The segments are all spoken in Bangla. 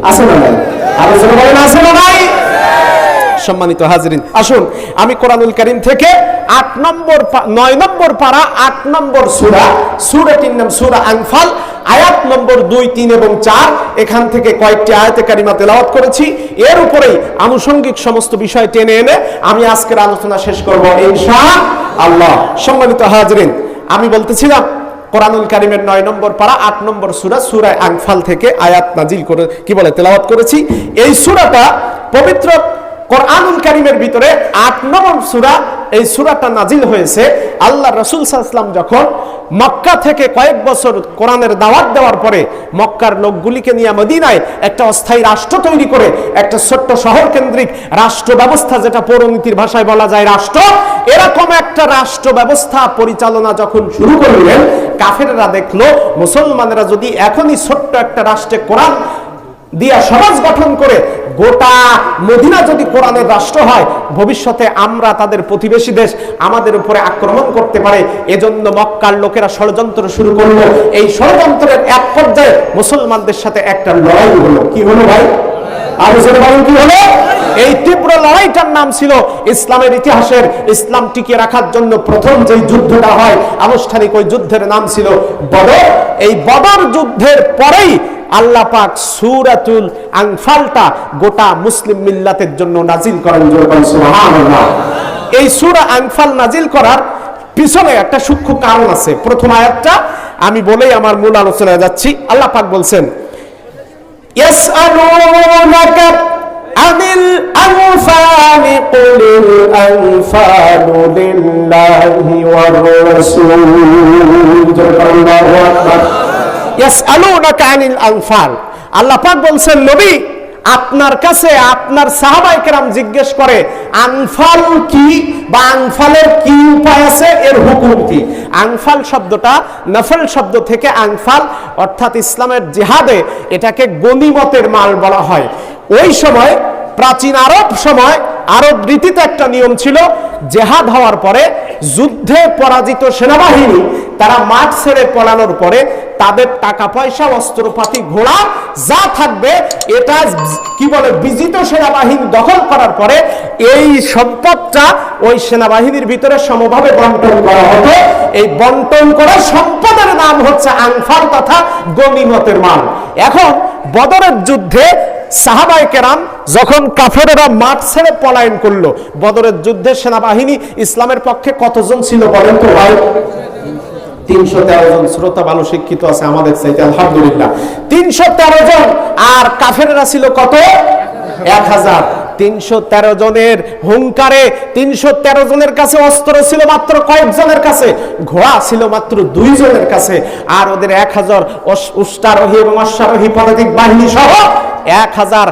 আছে না নাই? আলোচনা বলেন আছে না নাই? সম্মানিত হাজিরিন, আসুন আমি কোরআনুল কারীম থেকে 9 নম্বর পারা 8 নম্বর সূরা, সূরাটির নাম সূরা আনফাল, আয়াত নম্বর 2, 3 এবং 4, এখান থেকে কয়েকটি আয়াতে কারিমা তেলাওয়াত করেছি। এর উপরেই আনুষঙ্গিক সমস্ত বিষয় টেনে এনে আমি আজকের আলোচনা শেষ করব ইনশাআল্লাহ। সম্মানিত হাজিরিন, আমি বলতেছিলাম কোরআনুল কারীমের 9 নম্বর পারা 8 নম্বর সূরা, সূরা আনফাল থেকে আয়াত নাজিল করে তেলাওয়াত করেছি। এই সূরাটা পবিত্র কোরআনুল কারীমের ভিতরে 8 নম্বর সূরা। এই সূরাটা নাজিল হয়েছে আল্লাহ রাসূল সাল্লাল্লাহু আলাইহি ওয়াসাল্লাম যখন মক্কা থেকে কয়েক বছর কোরআনের দাওয়াত দেওয়ার পরে মক্কার লোকগুলিকে নিয়ে মদিনায় একটা অস্থায়ী রাষ্ট্র তৈরি করে একটা ছোট্ট শহর কেন্দ্রিক রাষ্ট্র ব্যবস্থা, যেটা পৌরনীতির ভাষায় বলা যায় রাষ্ট্র, এরকম একটা রাষ্ট্র ব্যবস্থা পরিচালনা যখন শুরু করলেন, কাফেররা দেখলো মুসলমানেরা যদি এখনই ছোট্ট একটা রাষ্ট্রে কোরআন দিয়া সমাজ গঠন করে গোটা মদিনা যদি কোরআনের রাষ্ট্র হয়, ভবিষ্যতে আমরা তাদের প্রতিবেশী দেশ আমাদের উপরে আক্রমণ করতে পারে। এজন্য মক্কার লোকেরা ষড়যন্ত্র শুরু করলো। এই ষড়যন্ত্রের এক পর্যায়ে মুসলমানদের সাথে একটা লড়াই হলো। কি হলো ভাই? আলোচনা বলেন কি হলো? এই তীব্র লড়াইটার নাম ছিল ইসলামের ইতিহাসের, ইসলাম টিকিয়ে রাখার জন্য প্রথম যে যুদ্ধটা হয় আনুষ্ঠানিক, ওই যুদ্ধের নাম ছিল বদর। এই বদর যুদ্ধের পরেই আল্লাহ পাক সূরাতুল আনফালটা গোটা মুসলিম মিল্লাতের জন্য নাজিল করেন। সুবহানাল্লাহ। এই সূরা আনফাল নাজিল করার পিছনে একটা সূক্ষ্ম কারণ আছে। প্রথম আয়াতটা আমি বলেই আমার মূল আলোচনায় যাচ্ছি। আল্লাহ পাক বলছেন, ইয়াসআলুনাকা আনিল আনফালি কুলিল আনফালু লিল্লাহি ওয়ার রাসূল। আল্লাহু আকবার। ইয়াসআলুনাকা আনিল আনফাল, আল্লাহ পাক বলছেন নবী আপনার কাছে আপনার সাহাবায়ে কেরাম জিজ্ঞেস করে আনফাল কি বা আনফালের কি উপায় আছে, এর হুকুম কি। আনফাল শব্দটা নফল শব্দ থেকে আনফাল, অর্থাৎ ইসলামের জিহাদে এটাকে গনিমতের মাল বলা হয়। ওই সময় প্রাচীন আরব রীতিতে একটা নিয়ম ছিল, জেহাদ হওয়ার পরে যুদ্ধে পরাজিত সেনাবাহিনী তারা মাঠ ছেড়ে পলানোর পরে তাদের টাকা পয়সা, অস্ত্রপাতি, ঘোড়া যা থাকবে এটা কি বলে বিজিত সেনাবাহিনী দখল করার পরে এই সম্পদটা ওই সেনাবাহিনীর ভিতরে সমভাবে বন্টন করা হতো। এই বন্টন করা সম্পদের নাম হচ্ছে আনফাল তথা গনিমতের মাল। এখন বদরের যুদ্ধে সাহাবায়ে কেরাম যখন কাফেররা মাঠ ছেড়ে পলায়ন করলো, বদরের যুদ্ধে সেনাবাহিনী ইসলামের পক্ষে কতজন ছিল বলেন তো ভাই? 313 জন। শ্রোতা ভালো শিক্ষিত আছে আমাদের চাইতে, আলহামদুলিল্লাহ। 313 জন। আর কাফেররা ছিল কত? 1000। 313 জনের হুঙ্কারে 313 জনের কাছে অস্ত্র ছিল মাত্র কয়েকজনের কাছে, ঘোড়া ছিল মাত্র 2 জনের কাছে, আর ওদের 1000 উষ্টারোহী এবং অশ্বারোহী পদাতিক বাহিনী সহ 1000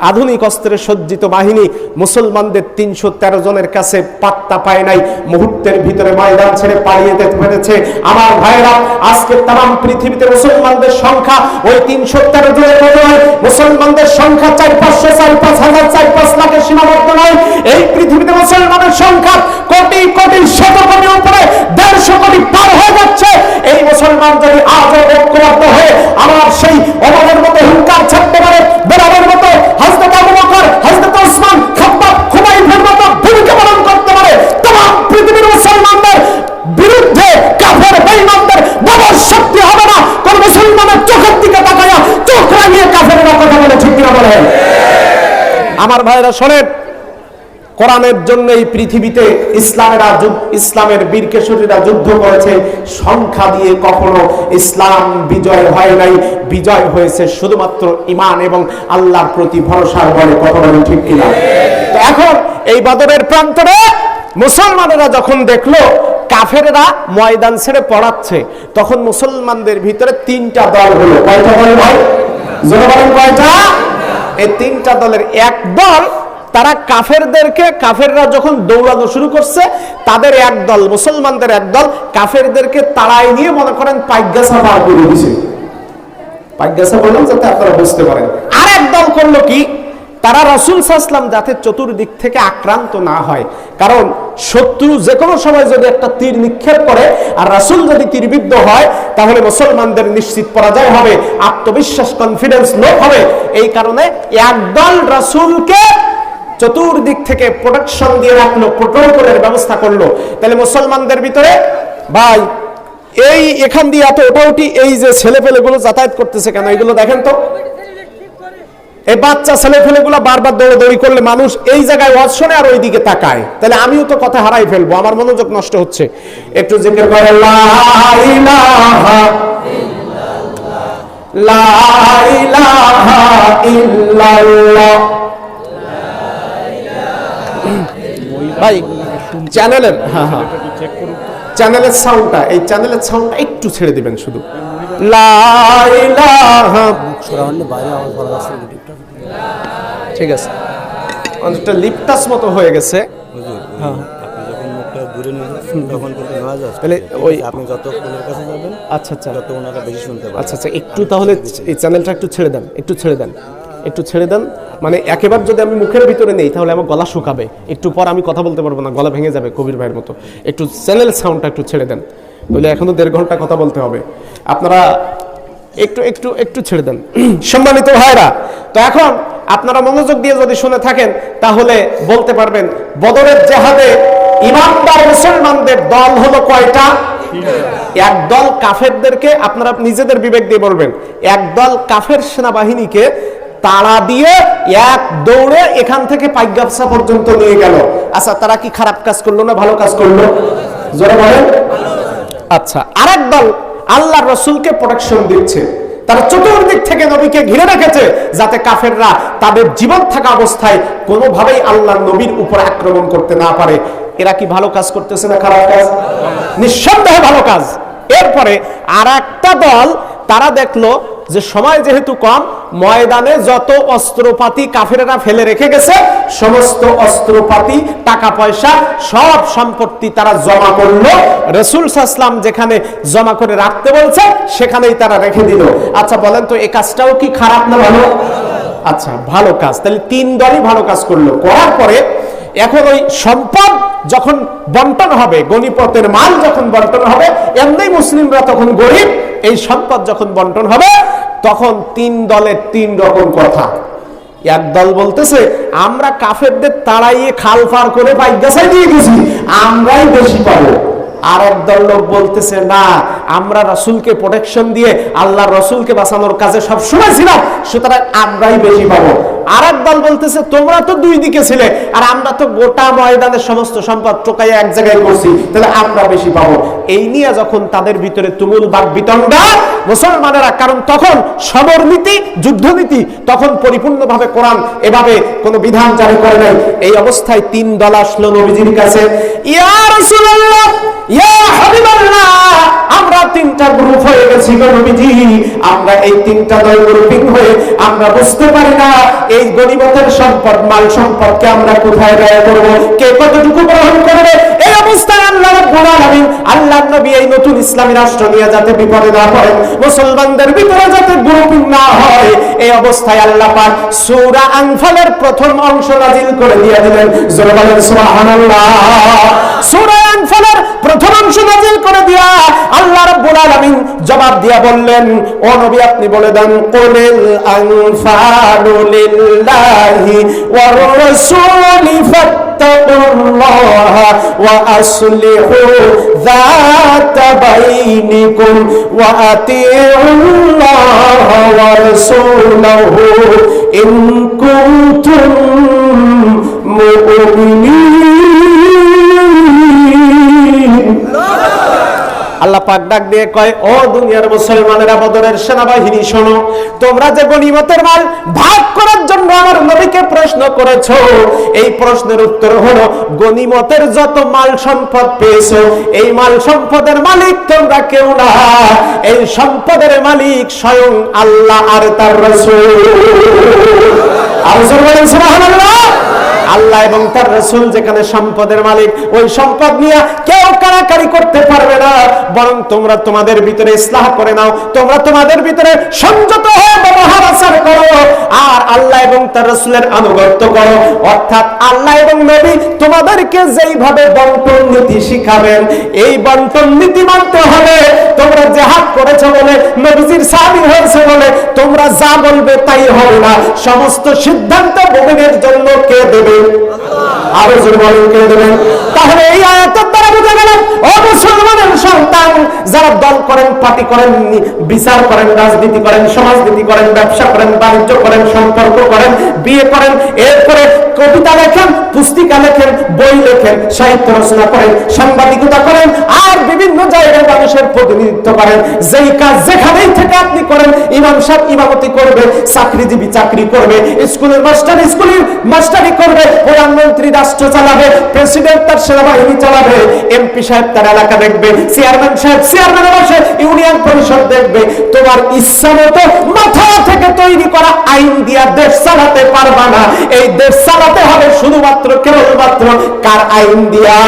আধুনিক অস্ত্রে সজ্জিত বাহিনী মুসলমানদের 313 জনের কাছে পাত্তা পায় নাই। মুহূর্তের ভিতরে ময়দান ছেড়ে পালিয়ে যেতে পেরেছে। আমার ভাইরা, আজকে তাম পৃথিবীতে মুসলমানদের সংখ্যা ওই 313 জনের মতো নয়। মুসলমানদের সংখ্যা 4-500, 4-5 হাজার, 4-5 লাখের সীমাবদ্ধ নয়। এই পৃথিবীতে মুসলমানের সংখ্যা কোটি কোটি, শত কোটি উপরে, 150 কোটি পার হয়ে যাচ্ছে। এই মুসলমান যদি আজও ঐক্যবদ্ধ হয়ে আমার সেই ওমরের মতো হুঙ্কার ছাড়তে পারে, বেলালের মতো, হযরত আবু বকর, হযরত ওসমান, খাব্বাব, খুবাইবের মতো ভূমিকা পালন করতে পারে, तमाम পৃথিবীর মুসলমানদের বিরুদ্ধে কাফের বেঈমানদের বড় শক্তি হবে না। কোন মুসলমানের চোখের দিকে তাকায়া চোখ রাঙিয়ে কাফেররা কথা বলে, ঠিক কিনা বলেন? আমার ভাইরা শোনেন, কোরআনের জন্য এই পৃথিবীতে ইসলামের বীরকেশরীরা যুদ্ধ করেছে। সংখ্যা দিয়ে কখনো ইসলাম বিজয় হয় নাই। বিজয় হয়েছে শুধুমাত্র ঈমান এবং আল্লাহর প্রতি ভরসার বলে। কথা বলেন ঠিক কিনা? তো এখন এই বদরের প্রান্তরে মুসলমানেরা যখন দেখলো কাফেররা ময়দান ছেড়ে পড়াচ্ছে, তখন মুসলমানদের ভিতরে 3টা দল হলো। কয়টা দল ভাই? জোরে বলেন কয়টা? এই 3টা দলের এক দল, তারা কাফেররা যখন দৌড়ানো শুরু করছে, তাদের এক দল, মুসলমানদের এক দল কাফেরদেরকে তাড়াই নিয়ে মনে করেন পাইগাছা পার করে দিয়েছে। পাইগাছা বললাম যাতে আপনারা বুঝতে পারেন। আর এক দল করলো কি, তারা রাসূল সাল্লাল্লাহু আলাইহি ওয়াসাল্লাম যাতে চতুর্দিক থেকে আক্রান্ত না হয়, কারণ শত্রু যে কোনো সময় যদি একটা তীর নিক্ষেপ করে আর রাসূল যদি তীরবিদ্ধ হয় তাহলে মুসলমানদের নিশ্চিত পরাজয় হবে, আত্মবিশ্বাস কনফিডেন্স লো হবে। এই কারণে একদল রাসূলকে চতুর্দিক থেকে প্রোটেকশন দিয়ে রাখলো, প্রোটোকলের ব্যবস্থা করলো। তাহলে মুসলমানদের ভিতরে ভাই এই এখান দিয়ে এত ওটাউটি এই যে ছেলেপেলেগুলো যাতায়াত করতেছে কেন, এগুলো দেখেন তো। এই বাচ্চা ছেলেপেলেগুলো বারবার দৌড়াদৌড়ি করলে মানুষ এই জায়গায় ওয়াজ শোনে আর ওইদিকে তাকায়, তাহলে আমিও তো কথা হারাই ফেলবো, আমার মনোযোগ নষ্ট হচ্ছে। একটু জিকির করে লা ইলাহা লা ইলাহা ইল্লাল্লাহ। ভাই চ্যানেলের চ্যানেলের সাউন্ডটা, এই চ্যানেলের সাউন্ডটা একটু ছেড়ে দিবেন শুধু। লা ইলাহা, ঠিক আছে, অনেকটা লিপটাস মতো হয়ে গেছে। আচ্ছা আচ্ছা, একটু তাহলে এই চ্যানেলটা একটু ছেড়ে দেন, একটু ছেড়ে দেন, একটু ছেড়ে দেন। মানে একেবারে যদি আমি মুখের ভিতরে নেই তাহলে আমার গলা শুকাবে, একটু পর আমি কথা বলতে পারবো না, গলা ভেঙে যাবে কবির ভাইয়ের মতো। একটু চ্যানেল সাউন্ডটা একটু ছেড়ে দেন, তাহলে এখনো 1.5 ঘন্টা কথা বলতে হবে। আপনারা একটু একটু একটু ছেড়ে দেন। সম্মানিত ভাইরা, তো এখন আপনারা মনোযোগ দিয়ে যদি শুনে থাকেন তাহলে বলতে পারবেন বদরের জিহাদে ইমানদার মুসলমানদের দল হলো কয়টা? একদল কাফেরদেরকে, আপনারা নিজেদের বিবেক দিয়ে বলবেন, একদল কাফের সেনাবাহিনীকে তাড়া দিয়ে এক দৌড়ে এখান থেকে পাইগাপসা পর্যন্ত নিয়ে গেল। আচ্ছা, তারা কি খারাপ কাজ করলো না ভালো কাজ করলো? জোরে বলেন। আচ্ছা, আরেক দল আল্লাহর রাসূলকে প্রোটেকশন দিচ্ছে, তারা চতুর্দিক থেকে নবীকে ঘিরে রেখেছে যাতে কাফেররা তাদের জীবন থাকা অবস্থায় কোনোভাবেই আল্লাহর নবীর উপর আক্রমণ করতে না পারে। এরা কি ভালো কাজ করতেছে না খারাপ কাজ? নিঃসন্দেহে ভালো কাজ। এরপরে আর একটা দল, তারা দেখলো যে সময় যেহেতু কম, ময়দানে যত অস্ত্রপাতি কাফেররা ফেলে রেখে গেছে সমস্ত অস্ত্রপাতি, টাকা পয়সা, সব সম্পত্তি তারা জমা করলো। রাসূল সাল্লাল্লাহু আলাইহি ওয়াসাল্লাম যেখানে জমা করে রাখতে বলছে সেখানেই তারা রেখে দিল। আচ্ছা বলেন তো, এই কাজটাও কি খারাপ না ভালো? আচ্ছা, ভালো কাজ। তাহলে 3 দলই ভালো কাজ করলো। করার পরে এখন ওই সম্পদ যখন বন্টন হবে, গনিমতের মাল যখন বন্টন হবে, এমনি মুসলিমরা তখন গরিব, এই সম্পদ যখন বন্টন হবে তখন 3 দলের 3 রকম কথা। এক দল বলতেছে আমরা কাফেরদের তাড়াইয়ে খাল পার করে পাইগাছায় দিয়ে গেছি, আমরাই বেশি পাবো। আর এক দল লোক বলতেছে না, আমরা রাসূলকে প্রোটেকশন দিয়ে আল্লাহর রাসূলকে বাঁচানোর কাজে সবসময় ছিলাম, সুতরাং আমরাই বেশি পাবো। আর এক দল বলতেছে তোমরা তো 2 দিকে ছিলে আর আমরা তো গোটা ময়দানের সমস্ত সম্পদ টোকাইয়া এক জায়গায় করছি, তাহলে আমরা বেশি পাবো। এই নিয়ে যখন তাদের ভিতরে তুমুল বাকবিতণ্ডা, মুসলমানেরা, কারণ তখন সমরনীতি, যুদ্ধনীতি তখন পরিপূর্ণভাবে কোরআন এভাবে কোনো বিধান জারি করে নাই। এই অবস্থায় 3 দল আসলো নবীজির কাছে, ইয়া রাসূলুল্লাহ, ইয়া হাবিবাল্লাহ, আমরা 3টা গ্রুপ হয়ে গেছি গো নবীজি, আমরা এই 3টা দল গ্রুপিং হয়ে আমরা বুঝতে পারি না এই গনিমতের সম্পদ, মাল সম্পদকে আমরা কোথায় ব্যয় করব, কে কতটুকু গ্রহণ করবে। এই অবস্থায় আল্লাহ রাব্বুল আলামিন, আল্লাহর নবী এই নতুন ইসলামী রাষ্ট্র নিয়ে যাতে বিপদে না পড়েন, মুসলমানদের ভিতরে যাতে গ্রুপিং না হয়, এই অবস্থায় আল্লাহ পাক সূরা আনফালের প্রথম অংশ নাযিল করে দিয়ে দিলেন। জোরে বলেন সুবহানাল্লাহ। সূরা আনফালের প্রথম অংশ নাযিল করে দিয়া আল্লাহ রাব্বুল আলামিন জবাব দিয়া বললেন, ও নবী আপনি বলে দেন, কুলিল আনফালু লিল্লাহি ওয়ার রাসূলি ফাত্তাকুল্লাহা ওয়া আসলিহু যাতা বাইনিকুম ওয়া আতিউল্লাহা ওয়া রাসূলাহু ইন কুনতুম মুমিনিন। আল্লাহ পাক ডাক দিয়ে কয়, ও দুনিয়ার মুসলমানেরা, বদরের সেনাবাহিনী শোনো, তোমরা যে গনিমতের মাল ভাগ করার জন্য আমার নবীকে প্রশ্ন করেছো, এই প্রশ্নের উত্তর হলো গনিমতের যত মাল সম্পদ পেয়েছো, এই মাল সম্পদের মালিক তোমরা কেউ না, এই সম্পদের মালিক স্বয়ং আল্লাহ আর তার রাসূল। আর বলেন সুবহানাল্লাহ। আল্লাহ এবং তার রাসূল যেখানে সম্পদের মালিক, ওই সম্পদ নিয়ে কেউ কারাকারি করতে পারবে না। বরং তোমরা তোমাদের ভিতরে ইসলাহ করে নাও, তোমরা তোমাদের ভিতরে সংযত হয়ে ব্যবহার আচার করো, আর আল্লাহ এবং তার রাসূলের আনুগত্য করো। অর্থাৎ আল্লাহ এবং নবী তোমাদেরকে যেইভাবে বন্টন নীতি শিখাবেন, এই বন্টন নীতি মানতে হবে। তোমরা জিহাদ করেছো বলে, নবীজির সাহাবী হয়েছে বলে তোমরা যা বলবে তাই হবে না। সমস্ত সিদ্ধান্ত মুমিনের জন্য কে দেবে? আরো জোরে বলেন, কে দেবেন? তাহলে এই আয়াতের দ্বারা বুঝা গেল, ও মুসলমানের সন্তান, যারা দল করেন, পার্টি করেন, বিচার করেন, রাজনীতি করেন, সমাজনীতি করেন, ব্যবসা করেন, বাণিজ্য করেন, সম্পর্ক করেন, বিয়ে করেন, এরপরে কবিতা লেখেন, পুস্তিকা লেখেন, বই লেখেন, সাহিত্য রচনা করেন, সাংবাদিকতা করেন, আর বিভিন্ন জায়গায় মানুষের প্রতিনিধিত্ব করেন, যেই কাজ যেখানেই থেকে আপনি করেন, ইমাম সাহেব ইমামতি করবে, চাকরিজীবী চাকরি করবে, স্কুলের মাস্টারি করবে, প্রধানমন্ত্রী রাষ্ট্র চালাবে, প্রেসিডেন্ট তার সেনাবাহিনী চালাবে, এমপি সাহেব তার এলাকা দেখবে, চেয়ারম্যান সাহেব চেয়ারম্যানের বসে ইউনিয়ন পরিষদ দেখবে। তোমার ইচ্ছা মতো মাথা থেকে তৈরি করা আইন দিয়া দেশ চালাতে পারবা না। এই দেশ চালাতে হবে শুধুমাত্র কেবলমাত্র কার আইন দিয়া?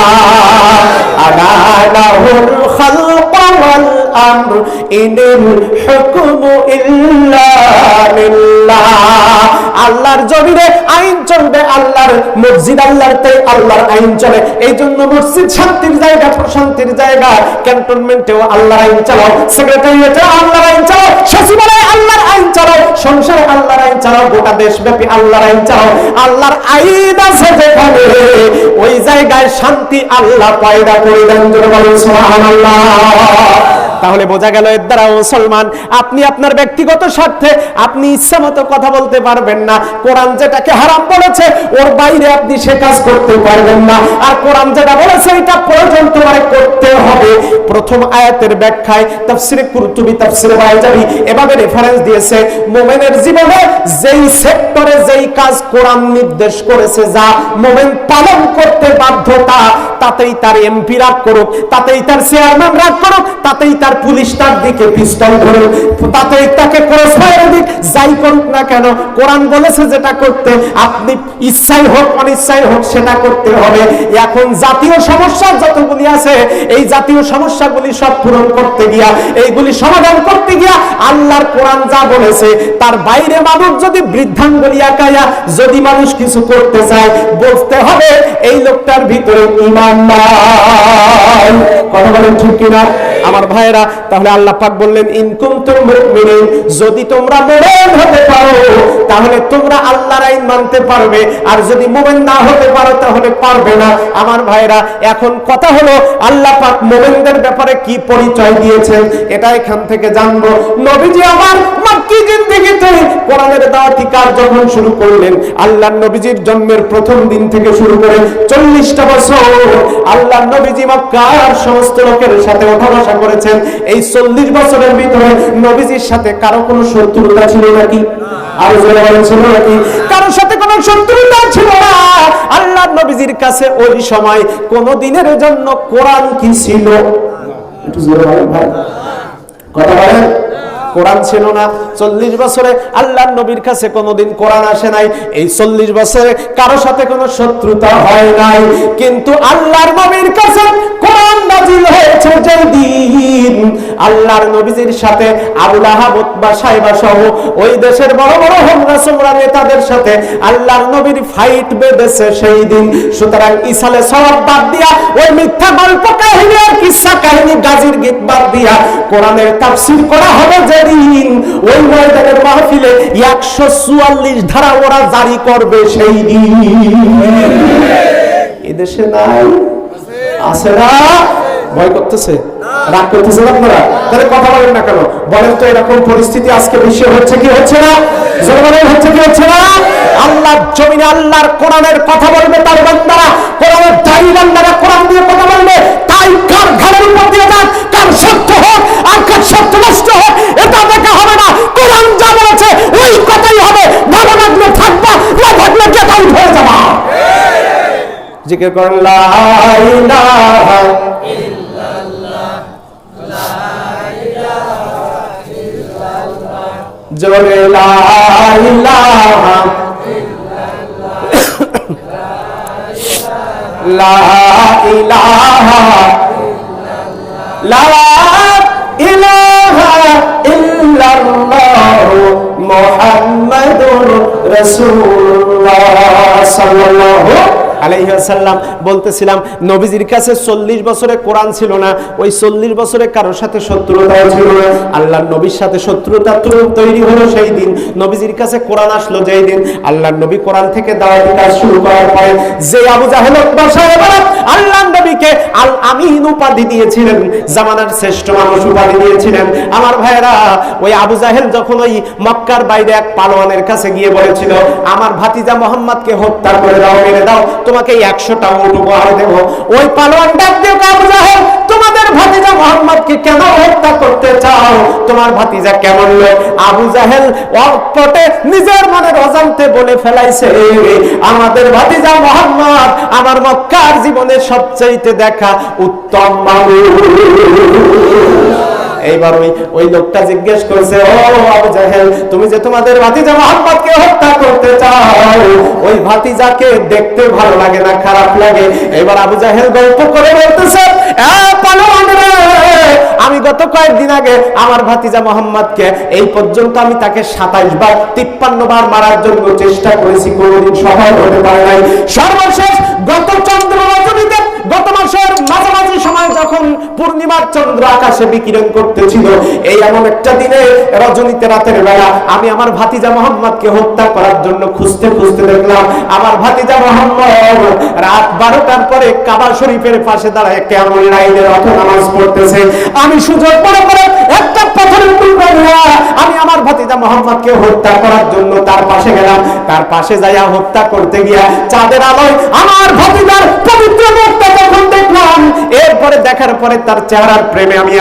আলাহুল খালক ওয়াল আমর ইনিল হুকমু ইল্লা লিল্লাহ। আল্লাহর জমিনে আইন চলবে, আল্লাহর মসজিদ আল্লাহরতে, আল্লাহর আইন চলে। এই জন্য মসজিদ শান্তির জায়গা, প্রশান্তির জায়গা। ক্যান্টনমেন্টেও আল্লাহর আইন চালাও, সেক্রেটারিয়েটেও আল্লাহর আইন চালাও, সচিবালয়ে আল্লাহর আইন চালাও, সংসারে আল্লাহর আইন চালাও, গোটা দেশব্যাপী আল্লাহর আইন চালাও। আল্লাহর আইন আছে যেখানে, ওই জায়গায় শান্তি আল্লাহ পয়দা করে দেন। জোরে বলুন সুবহানাল্লাহ। তাহলে বোঝা গেল এর দ্বারা মুসলমান, আপনি আপনার ব্যক্তিগত স্বার্থে আপনি ইচ্ছা মতো কথা বলতে পারবেন না। কোরআন যেটাকে হারাম বলেছে ওর বাইরে আপনি সে কাজ করতে পারবেন না। আর কোরআন যেটা বলেছে এটা প্রয়োজন তোমার করতে হবে। প্রথম আয়াতের ব্যাখ্যায় তাফসিরে কুরতুবী, তাফসিরে বাইজাবি এভাবে রেফারেন্স দিয়েছে, মুমিনের জীবনে যেই সেক্টরে যেই কাজ কোরআন নির্দেশ করেছে, যা মুমিন পালন করতে বাধ্যতা, তাতেই তার এমপি রাগ করুক, তাতেই তার চেয়ারম্যান রাগ করুক, তাতেই তার পুলিশ তার দিকে পিস্তল ধরুক, তাতেই তাকে ক্রসফায়ার দিক, যাই করুক না কেন, কোরআন বলেছে যেটা করতে, আপনি ইচ্ছাই হোক অনিচ্ছাই হোক সেটা করতে হবে। এখন জাতীয় সমস্যা যতগুলি আছে, এই জাতীয় সমস্যাগুলি সব পূরণ করতে গিয়া, এইগুলি সমাধান করতে গিয়া আল্লাহর কোরআন যা বলেছে তার বাইরে মানুষ যদি বৃদ্ধাঙ্গুলি আঁকায়া যদি মানুষ কিছু করতে চায়, বুঝতে হবে এই লোকটার ভিতরে ঈমান নাই। কথা বলেন ঠিক কিনা আমার ভাইরা? তাহলে আল্লাহ পাক বললেন, ইন কুনতুম মুমিনিন, যদি তোমরা মুমিন হতে পারো তাহলে তোমরা আল্লাহর আইন মানতে পারবে, আর যদি মুমিন না হতে পারো তাহলে পারবে না। আমার ভাইরা, এখন কথা হলো আল্লাহ পাক মুমিনদের ব্যাপারে কি পরিচয় দিয়েছেন এটা এখান থেকে জানবো। নবীজি আমার মক্কি জিন্দেগিতে কোরআনের দাওয়াতি কাজ যখন শুরু করলেন, আল্লাহর নবীজির জন্মের প্রথম দিন থেকে শুরু করে 40টা বছর আল্লাহর নবীজি মক্কার সমস্ত লোকের সাথে ওঠা বসা করেছেন। এই 40 বছরের ভিতরে নবীজির সাথে কারো কোনো শত্রুতা ছিল নাকি? আর যারা বলেন নাকি কারোর সাথে কোনো শত্রুতা ছিল না। আল্লাহর নবীজির কাছে ওই সময় কোন দিনের জন্য কোরআন কি ছিল? একটু জোরে বলেন ভাই, কথা বলেন। কোরআন ছিল না। 40 বছরে আল্লাহর নবীর কাছে কোনোদিন কোরআন আসে নাই। এই 40 বছরে কারো সাথে কোনো শত্রুতা হয় নাই। কিন্তু আল্লাহর নবীর কাছে কোরআন নাজিল হয়েছে যেদিন, আল্লাহর নবীর সাথে আবু লাহাব, উতবা, সাইবা সহ ওই দেশের বড় বড় হোমরা নেতাদের সাথে আল্লাহর নবীর ফাইট বেঁধেছে সেই দিন। সুতরাং ইসালে সওয়াব বাদ দিয়া, ওই মিথ্যা গল্প কাহিনী আর কিসসা কাহিনী, গাজীর গীত বাদ দিয়া কোরআনের তাফসীর করা হবে যেদিন, ওই ময়দানের মাহফিলে 144 ধারা ওরা জারি করবে সেই দিন। এদেশে নাই? আছে না? ভয় করতেছে? রাগ করতেছেন আপনারা? তাহলে কথা বলেন না কেন? বলেন তো এরকম পরিস্থিতি আজকে বিশ্বে হচ্ছে কি হচ্ছে না? জনগণের হচ্ছে কি হচ্ছে না? আল্লাহর জমিনে আল্লাহর কোরআনের কথা বলবে তার বান্দারা, কোরআনের দায়ী বান্দারা কোরআন দিয়ে কথা বলবে। তাই কার ঘরের উপর দিয়ে যাক, কার সত্য হোক আর কার সত্য নষ্ট হোক, এটা দেখা হবে না। কোরআন যা বলেছে ওই কথাই হবে। ভালো লাগলে থাকবা, না থাকলে গেট আউট হয়ে যাবা। জিকির করেন লা ইলাহা ইল্লাল্লাহ, লা ইলাহা ইল্লাল্লাহ, জোরে লা ইলাহা ইল্লাল্লাহ, লা লা ইলাহা লা ইলাহা ইল্লাল্লাহ মুহাম্মাদুর রাসূলুল্লাহ সাল্লাল্লাহু আলাইহি ওয়াসাল্লাম। বলতেছিলাম নবীজির কাছে 40 বছরে কোরআন ছিল না, ওই 40 বছরে কারোর সাথে শত্রুতাও ছিল না। আল্লাহর নবীর সাথে শত্রুতা তৈরি হলো সেই দিন, নবীজির কাছে কোরআন আসলো যেই দিন। আল্লাহর নবী কোরআন থেকে দাওয়াতি কাজ শুরু করার পরে যে আবু জাহেল বাসায় আল্লাহর নবীকে আল আমিন উপাধি দিয়েছিলেন, জামানার শ্রেষ্ঠ মানুষ উপাধি দিয়েছিলেন। আমার ভাইরা, ওই আবু জাহেল যখন ওই মক্কার বাইরে এক পালোয়ানের কাছে গিয়ে বলেছিল, আমার ভাতিজা মোহাম্মদকে হত্যা করে দাও, মেরে দাও, তোমাকে 100টা উট উপহার দেব। ওই পালোয়ান ডাক দিয়ে আবু জাহেল, তোমাদের ভাতিজা মোহাম্মদকে কেন হত্যা করতে চাও? তোমার ভাতিজা কেমন লোক? আবু জাহেল অপটে নিজের মনের অজান্তে বলে ফেলাইছে, আমাদের ভাতিজা মোহাম্মদ আমার মক্কার জীবনের সবচেয়ে দেখা উত্তম মানুষ। এইবার ওই লোকটা জিজ্ঞেস করছে, ও আবু জাহেল, তুমি যে তোমাদের ভাতিজা মুহাম্মদকে হত্যা করতে চাও, ওই ভাতিজাকে দেখতে ভালো লাগে না খারাপ লাগে? এবার আবু জাহেল গল্প করে বলতেছে, আমি গত কয়েকদিন আগে আমার ভাতিজা মুহাম্মদকে এই পর্যন্ত আমি তাকে 27 বার 53 বার মারার জন্য চেষ্টা করেছি, কোনোদিন সফল হতে পারে নাই। সর্বশেষ গত চন্দ্র রজনীতে, গত মাসের মাঝামাঝি সময় যখন পূর্ণিমার চন্দ্র আকাশে বিকিরণ করতেছিল, এই এমন একটা দিনে রজনীতে রাতের বেলা আমি আমার ভাতিজা মুহাম্মদকে হত্যা করার জন্য খুঁজতে খুঁজতে দেখলাম আমার ভাতিজা মুহাম্মদ রাত 12টার পরে কাবা শরীফের পাশে দাঁড়ায় কেমন লাইনে রত নামাজ পড়তেছে। আমি সুযোগ পড়ে একটা পাথরের টুকরা নিয়ে আমি আমার ভাতিজা মুহাম্মদকে হত্যা করার জন্য তার পাশে গেলাম। তার পাশে যাইয়া হত্যা করতে গিয়া চাঁদের আলোয় আমার ভাতিজার পবিত্র মুখটা যখন দেখলাম, এরপরে দেখার পরে তার চেহারার প্রেমে আমি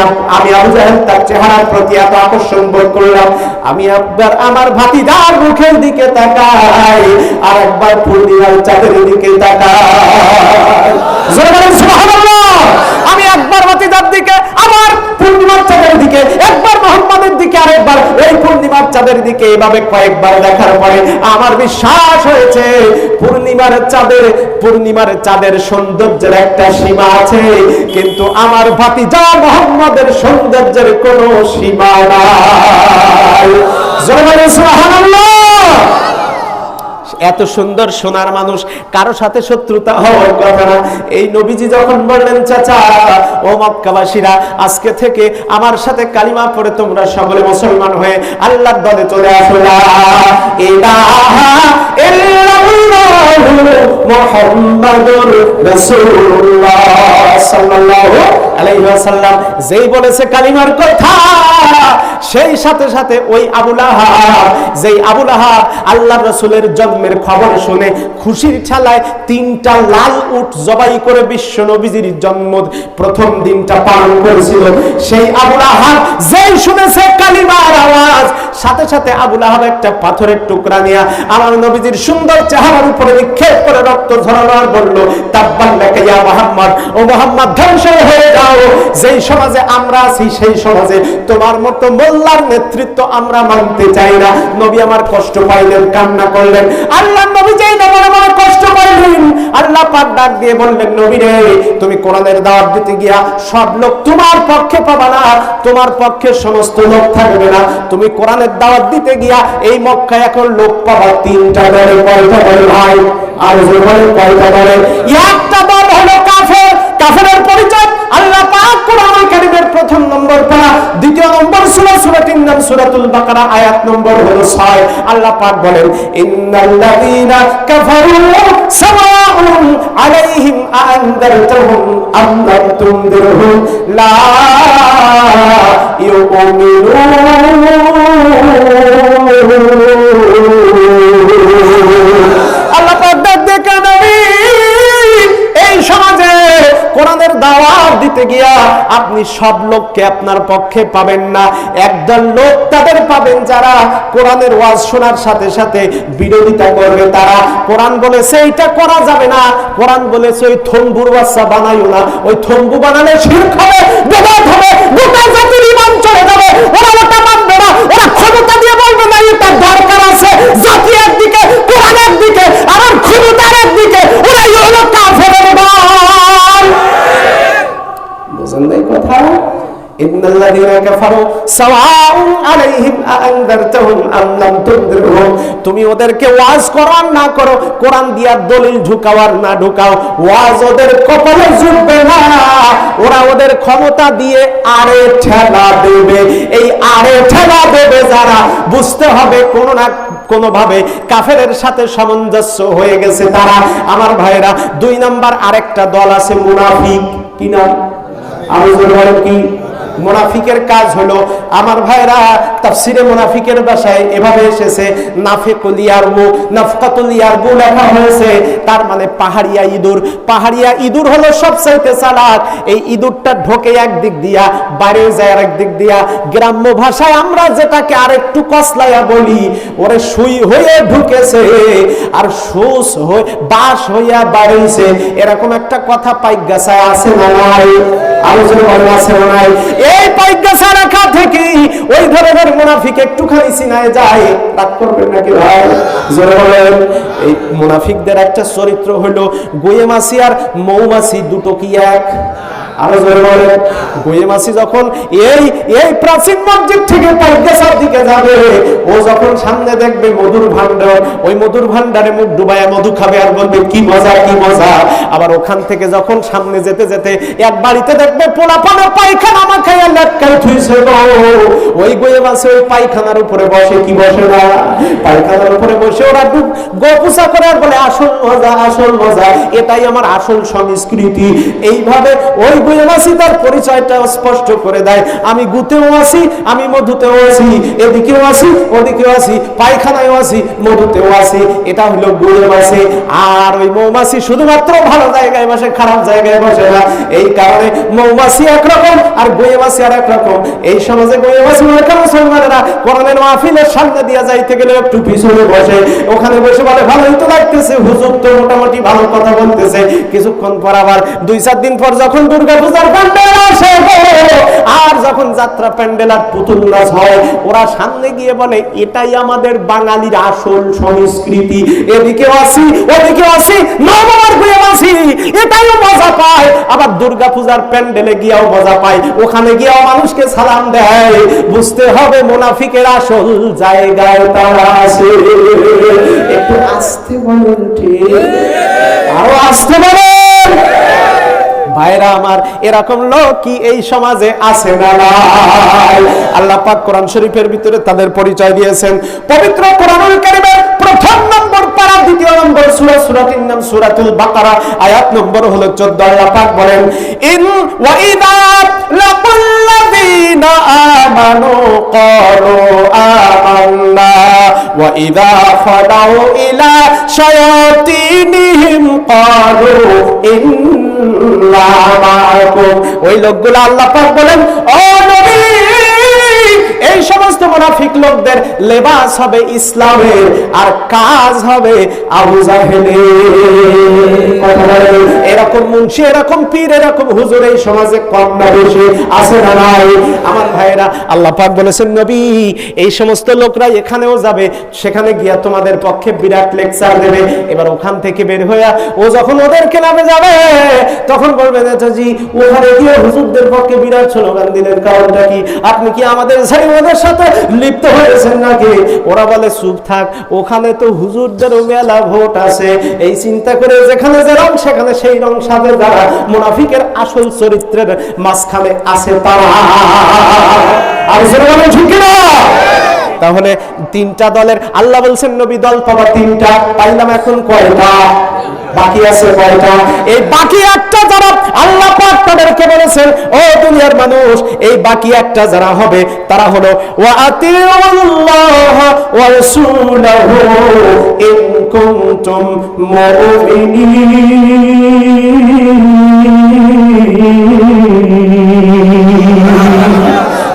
আবু জাহেল তার চেহারার প্রতি এত আকর্ষণ বোধ করলাম, আমি একবার আমার ভাতিজার মুখের দিকে তাকাই, আর একবার পূর্ণিমার চাঁদের দিকে তাকাই। সুবহানাল্লাহ! আমি একবার ভাতিজার দিকে, আবার পূর্ণিমার চাঁদের দিকে, একবার মোহাম্মদের দিকে, আরেকবার ওই পূর্ণিমার চাঁদের দিকে, এভাবে কয়েকবার দেখার পরে আমার বিশ্বাস হয়েছে পূর্ণিমার চাঁদের সৌন্দর্যের একটা সীমা আছে, কিন্তু আমার ভাতিজা মোহাম্মদের সৌন্দর্যের কোনো সীমা নাই। সুবহানাল্লাহ! এত সুন্দর সোনার মানুষ, কারো সাথে শত্রুতা হওয়ার কথা না। এই নবীজি যখন বললেন, চাচা ও মক্কাবাসীরা, আজকে থেকে আমার সাথে কালিমা পড়ে তোমরা সকলে মুসলমান হয়ে আল্লাহর দলে চলে আসো, লা ইলাহা ইল্লাল্লাহু মুহাম্মাদুর রাসূলুল্লাহ সাল্লাল্লাহু আলাইহি ওয়াসাল্লাম। যেই বলেছে কালিমার কথা, সেই সাথে সাথে ওই আবু লাহাব, যেই আবু লাহাব আল্লাহর রাসূলের জন্মের খবর শুনে খুশির ঠালায় 3টা লাল উট জবাই করে বিশ্ব নবীজির জন্ম প্রথম দিনটা পালন করেছিল, সেই আবু লাহাব যেই শুনেছে কালিমার আওয়াজ, সাথে সাথে আবু লাহাব একটা পাথরের টুকরা নিয়ে আমার নবীজির সুন্দর চেহারার উপরে নিক্ষেপ করে রক্ত ঝরানো আর বলল, তাব্বান লাকা ইয়া মুহাম্মদ, ও মুহাম্মদ ধ্বংস হয়ে যাও। যেই সমাজে আমরা আছি সেই সমাজে তোমার মতো মোল্লার নেতৃত্ব আমরা মানতে চাই না। নবী আমার কষ্ট পাইলেন, কান্না করলেন। আল্লাহ নবী যেই না মনে মনে কষ্ট পাইলেন, আল্লাহ পাক ডাক দিয়ে বললেন, নবী রে, তুমি কোরআনের দাওয়াত দিতে গিয়া সব লোক তোমার পক্ষে পাবা না, তোমার পক্ষে সমস্ত লোক থাকবে না। তুমি কোরআনের দাওয়াত দিতে গিয়া এই মক্কায় এখন লোক পাবা 3টা দলে। কয়টা দল ভাই? আর বলে কয়টা দলে? একটা দল হলো কাফের। কাফেরের পরিচয় আল্লাহ পাক কোরআনুল কারীমের প্রথম নম্বর পারা, দ্বিতীয় নম্বর সূরাটির নাম সূরাতুল বাকারা, আয়াত নম্বর হলো 6। আল্লাহ পাক বলেন, ইন্নাল্লাযীনা কাফারু সাওয়াউন আলাইহিম আনযারতাহুম আম লাম তুনদিরহুম লা ইউমিনুন। আল্লাহ পাক দেখে নবী, এই সমাজে কোরআনের দাওয়াত দিতে গিয়া আপনি সব লোককে আপনার পক্ষে পাবেন না। একদল লোক তাদের পাবেন যারা কোরআনের ওয়াজ শোনার সাথে সাথে বিরোধিতা করবে। তারা কোরআন বলেছে এইটা করা যাবে না, কোরআন বলেছে ওই থম্বুর বাচ্চা বানাইও না, ওই থম্বু বানালে শিরক হবে, বিদআত হবে, গোটা জাতির ঈমান চলে যাবে। ওরা ওটা মানবে না, ওরা ক্ষমতা দিয়ে বলবে না এটা দরকার আছে। জাতি একদিকে, কোরআন একদিকে, আর ক্ষমতার একদিকে, ওরাই হলো কাফেরের দল। ইন্নাল্লাযীনা কাফারু সাওয়াউন আলাইহিম আনযারতাহুম আম লাম তুনযিরহুম, তুমি ওদেরকে ওয়াজ করো আর না করো, কোরআন দিয়া দলিল ঝুকাও আর না ঢুকাও, ওয়াজ ওদের কপালে জুটবে না, ওরা ওদের ক্ষমতা দিয়ে আরে ঠেলা দেবে। এই আরে ঠেলা দেবে যারা, বুঝতে হবে কোন না কোন ভাবে কাফেরের সাথে সামঞ্জস্য হয়ে গেছে তারা। আমার ভাইরা, 2 নাম্বার আরেকটা দল আছে মুনাফিক। কি নাম? আমি বলবো কি? মুনাফিকের কাজ হলো, আমার ভাইরা তাফসিরে মুনাফিকের ভাষায় এভাবে এসেছে, নাফিকুল ইয়ারবু, নাফকাতুল ইয়ারবু লেখা হয়েছে, তার মানে পাহাড়িয়া ইঁদুর। পাহাড়িয়া ইঁদুর হলো সবচাইতে চালাক। এই ইঁদুরটা ঢোকে একদিক দিয়া, বাইরে যায় আরেক দিক দিয়া। গ্রাম্য ভাষায় আমরা যেটাকে আরেকটু কসলাইয়া বলি, ওরে সুই হয়ে ঢুকেছে আর সুস হয়ে বাস হইয়া বাড়িছে, এরকম একটা কথা পাইগাছায় আছে না নাই? আলোচনা করা আছে না নাই? এই পাইগাছা রাখা থেকে ওই ধরনের মুনাফিক একটুখানি চিনায় যায়, রাগ করবেন নাকি ভাই? জোরে বলেন। এই মুনাফিকদের একটা চরিত্র হলো, গোয়ে মাছি আর মৌমাছি দুটো কি এক? আরো জোরে বলেন। গোয়ে মাছি যখন এই প্রাচীন মসজিদ থেকে পাইগাছার দিকে যাবে, ও যখন সামনে দেখবে মধুর ভান্ডার, ওই মধুর ভান্ডারে মুখ ডুবায়া মধু খাবে আর বলবে কি মজা কি মজা। আবার ওখান থেকে যখন সামনে যেতে যেতে এক বাড়িতে দেখবে পোলাপানের পায়খানা মাখাইয়া লটকাই থুইছে, ওই গোয়ে মাছি ওই পায়খানার উপরে বসে, কি বসে না? পায়খানার উপরে বসে ওরা গোপুসা করে আর বলে আসল মজা আসল মজা, এটাই আমার আসল সংস্কৃতি। এইভাবে ওই গোয়ে মাছি তার পরিচয়টা স্পষ্ট করে দেয়, আমি গুতেও আছি, আমি মধুতেও আছি, এদিকেও আছি ওদিকেও আছি, পায়খানায়ও আছি মধুতেও আছি। এটা হলো গোয়ে মাছি। আর ওই মৌমাছি শুধুমাত্র ভালো জায়গায় বসে, খারাপ জায়গায় বসে না। এই কারণে মৌমাছি একরকম আর গোয়ে মাছি আর একরকম। এই সমাজে গোয়ে মাছি মুসলমানেরা কোরআনের মাহফিলের সামনে দিয়া যাইতে গেলে একটু পিছনে বসে, ওখানে বসে বলে ভালোই তো লাগতেছে, হুজুর তো মোটামুটি ভালো কথা বলতেছে। কিছুক্ষণ পর আবার 2-4 দিন পর যখন দুর্গা পূজার প্যান্ডেল আসে আর যখন যাত্রা প্যান্ডেল আর পুতুল নাচ হয়, ওরা সামনে গিয়ে বলে এটাই আমাদের বাঙালির আসল সংস্কৃতি, এদিকেও আসি ওদিকেও আসি, নববার ঘুরে আসি, এটাইও মজা পায়। আবার দুর্গা পূজার প্যান্ডেলে গিয়েও মজা পায়, ওখানে গিয়েও মানুষকে সালাম দেয়। বুঝতে হবে মুনাফিকের আসল জায়গায় তারা আছে। একটু আস্তে বলুন, ঠিক আরো আস্তে বলুন। ভাইরা আমার, এরকম লোক কি এই সমাজে আছে না নাই? আল্লাহ পাক কোরআন শরীফের ভিতরে তাদের পরিচয় দিয়েছেন। পবিত্র কোরআনুল কারীমের প্রথম নম্বর পারা, 2 নম্বর সূরা, সূরাটির নাম সূরাতুল বাকারা, আয়াত নম্বর হলো 14। আল্লাহ পাক বলেন, ইন ওয়া ইযা লাকুল্লাযীনা আমানু ক্বালু আমান্না ওয়া ইযা খালাউ ইলা শায়াতিনিহিম ক্বালু ইন্না মাআকুম। ওই লোকগুলো আল্লাহ পাক বলেন, ও নবী, এই সমস্ত মুনাফিক লোকদের লেবাস হবে ইসলামের আর কাজ হবে আবু জাহেলের। এরকম মুন্সি, এরকম পীর, এরকম হুজুর এই সমাজে কম না বেশি আছে না নাই? আমার ভাইরা, আল্লাহ পাক বলেছেন নবী, এই সমস্ত লোকরা এখানেও যাবে, সেখানে গিয়া তোমাদের পক্ষে বিরাট লেকচার দেবে। এবার ওখান থেকে বের হইয়া ও যখন ওদেরকে নামে যাবে, তখন বলবে নেতাজি ওখানে গিয়ে হুজুরদের পক্ষে বিরাট স্লোগান দিলেন, কারণটা কি? আপনি কি আমাদের ওদের সাথে লিপ্ত হয়েছেন নাকি? ওরা বলে চুপ থাক, ওখানে তো হুজুরদের মেলা ভোট আছে, এই চিন্তা করে যেখানে যে রং সেখানে সেই রং সাথে যারা মুনাফিকের আসল চরিত্রের মাঝখানে আছে তারা। আর সেরকম ঠিক না? তাহলে 3টা দলের আল্লাহ বলছেন নবী দল পাবা 3টা, পাইলাম এখন কয়টা? বাকি আছে কয়টা? এই বাকি একটা যারা আল্লাহ পাক তাদেরকে বলেছেন, ও দুনিয়ার মানুষ, এই বাকি একটা যারা হবে তারা হলো ওয়া আতিউল্লাহ ওয়া রাসূলাহু ইন কুনতুম মুমিনিন।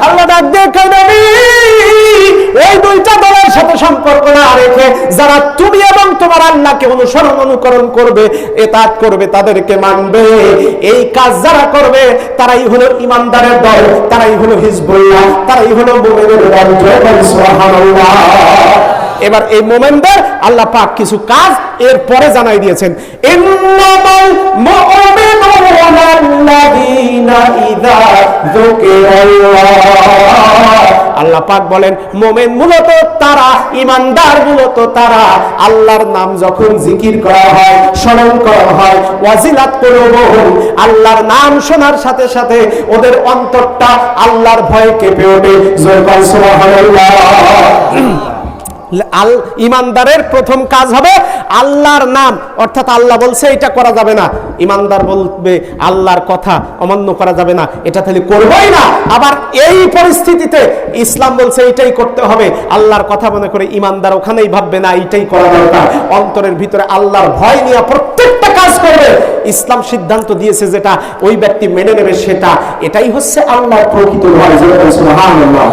আল্লাহ ডাক দেখে নবী, এই 2টা দলের সাথে সম্পর্ক না রেখে যারা তুমি এবং তোমার আল্লাহকে অনুসরণ অনুকরণ করবে, ইতাআত করবে, তাদেরকে মানবে, এই কাজ যারা করবে তারাই হলো ঈমানদারের দল, তারাই হলো হিজবুল্লাহ, তারাই হলো মুমিনের দল। সুবহানাল্লাহ। এবার এই মুমিনদের আল্লাহ পাক কিছু কাজ এর পরে জানাই দিয়েছেন। ইন্নামাল মুমিনুনা আল্লাযীনা ইযা যুকিরাল্লাহ। আল্লাহ পাক বলেন মুমিন মূলত তারা, ঈমানদার মূলত তারা, আল্লাহর নাম যখন জিকির করা হয়, স্মরণ করা হয়, ওয়াজিলাত কুলুবুহুম, আল্লাহর নাম শোনার সাথে সাথে ওদের অন্তরটা আল্লাহর ভয়ে কেঁপে ওঠে। জোরে সুবহানাল্লাহ। ইমানদারের প্রথম কাজ হবে আল্লাহর নাম, অর্থাৎ আল্লাহ বলছে এটা করা যাবে না, ইমানদার বলবে আল্লাহর কথা অমান্য করা যাবে না, এটা তাহলে করবই না। আবার এই পরিস্থিতিতে ইসলাম বলছে এটাই করতে হবে, আল্লাহর কথা মনে করে ইমানদার ওখানেই ভাববে না এইটাই করা দরকার, অন্তরের ভিতরে আল্লাহর ভয় নিয়ে প্রত্যেকটা কাজ করবে। ইসলাম সিদ্ধান্ত দিয়েছে যেটা ওই ব্যক্তি মেনে নেবে সেটা, এটাই হচ্ছে আল্লাহর প্রকৃত ভয়। সুবহানাল্লাহ।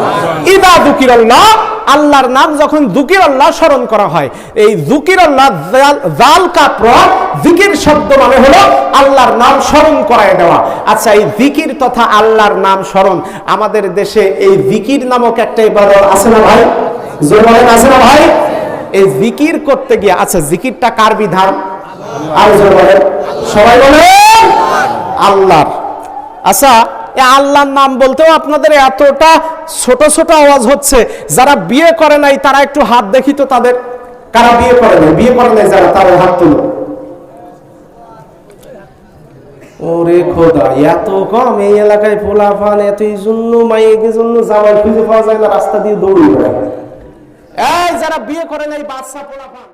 ইদা যুকিরাল্লাহ, আল্লাহর নাম যখন যুকিরাল্লাহ স্মরণ করা হয়, এই যুকিরাল্লাহ জাল কাফর, জিকির শব্দ মানে হলো আল্লাহর নাম স্মরণ করায় দেওয়া। আচ্ছা, এই জিকির তথা আল্লাহর নাম স্মরণ, আমাদের দেশে এই জিকির নামক একটা ইবাদত আছে না ভাই? জোরে বলেন আছে না ভাই? এই জিকির করতে গিয়ে, আচ্ছা জিকিরটা কার বিধান? আর জোরে বলেন, সবাই বলেন আল্লাহর। আচ্ছা, আল্লাহর নাম বলতেও আপনাদের এতটা ছোট ছোট আওয়াজ হচ্ছে, যারা বিয়ে করে নাই তারা একটু হাত দেখি তো তাদের, কারা বিয়ে করে নাই? বিয়ে করে নাই যারা, তারা হাত তুলো। ওরে খোদা, এত কম এই এলাকায় পোলাপান, এত এই জন্য মাইয়ের জন্য জামাই খুঁজে পাওয়া যায় না, রাস্তা দিয়ে দৌড়ে বেড়ায়। এই যারা বিয়ে করে নাই বাচ্চা পোলাপান।